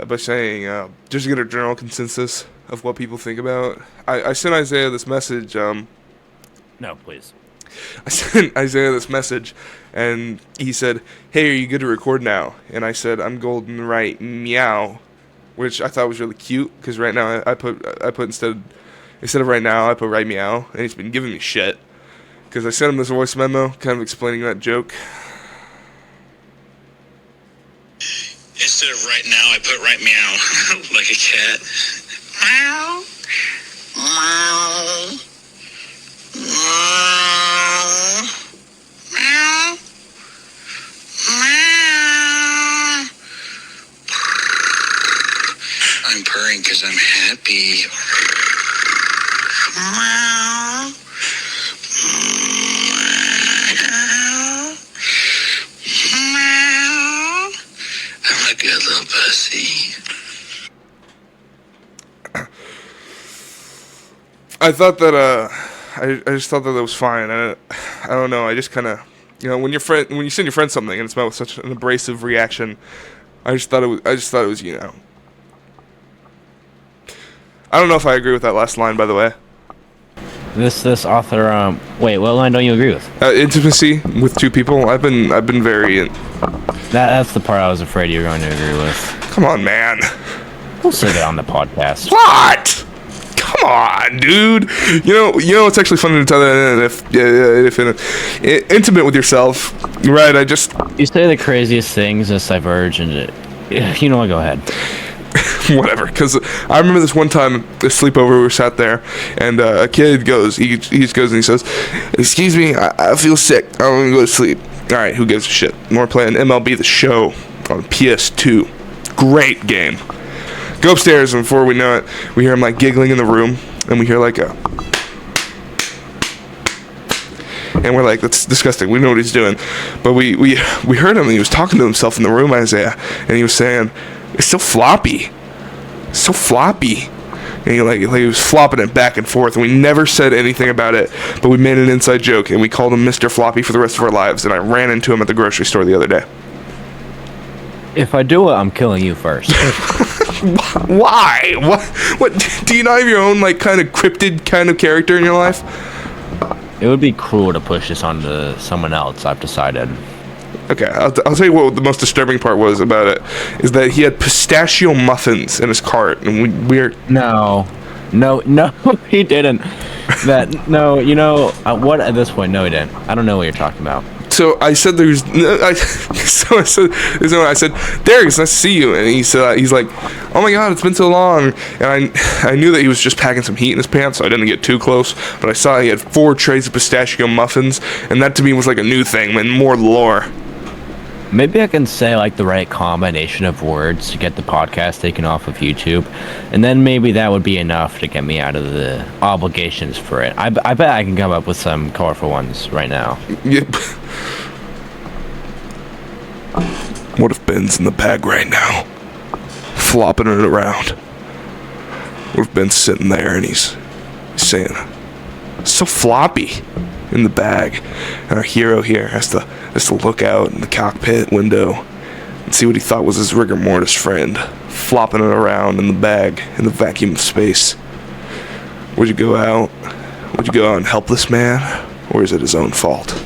by saying just to get a general consensus of what people think about. I sent Isaiah this message. No, please. I sent Isaiah this message, and he said, "Hey, are you good to record now?" And I said, "I'm golden right, meow," which I thought was really cute because right now I put instead of right now I put right meow, and he's been giving me shit because I sent him this voice memo, kind of explaining that joke. Instead of right now, I put right meow, like a cat. Meow. Meow. Meow. Meow. I'm purring because I'm happy. Meow. Meow. I'm a good little pussy. I thought that I just thought that was fine. I don't know. I just kind of, when you send your friend something and it's met with such an abrasive reaction, I just thought it was I don't know if I agree with that last line, by the way. This author, wait, what line don't you agree with? Intimacy with two people. I've been very. That's the part I was afraid you were going to agree with. Come on, man. We'll say that on the podcast. What? Come on, dude. It's actually funny to tell that if intimate with yourself, right? You say the craziest things that diverge, and go ahead. Whatever, because I remember this one time, a sleepover, we were sat there, and a kid goes, he just goes and he says, "Excuse me, I feel sick, I'm gonna go to sleep." Alright, who gives a shit? And we're playing MLB The Show on PS2. Great game. Go upstairs, and before we know it, we hear him like giggling in the room, and we hear like a... And we're like, that's disgusting, we know what he's doing. But we heard him, and he was talking to himself in the room, Isaiah, and he was saying, "It's so floppy. So floppy." And he was flopping it back and forth, and we never said anything about it, but we made an inside joke, and we called him Mr. Floppy for the rest of our lives, and I ran into him at the grocery store the other day. If I do it, I'm killing you first. Why? What? Do you not have your own, kind of cryptid kind of character in your life? It would be cruel to push this onto someone else, I've decided. Okay, I'll tell you what the most disturbing part was about it, is that he had pistachio muffins in his cart, and we're... No, he didn't. What at this point? No, he didn't. I don't know what you're talking about. So I said, I said, "Derek, it's nice to see you." And he said, he's like, "Oh my God, it's been so long." And I knew that he was just packing some heat in his pants, so I didn't get too close. But I saw he had 4 trays of pistachio muffins, and that to me was like a new thing, and more lore. Maybe I can say the right combination of words to get the podcast taken off of YouTube, and then maybe that would be enough to get me out of the obligations for it. I bet I can come up with some colorful ones right now. Yep. What if Ben's in the bag right now, flopping it around? What if Ben's sitting there and he's saying, "So floppy," in the bag, and our hero here has to look out in the cockpit window and see what he thought was his rigor mortis friend flopping it around in the bag in the vacuum of space. Would you go out and help this man, or is it his own fault?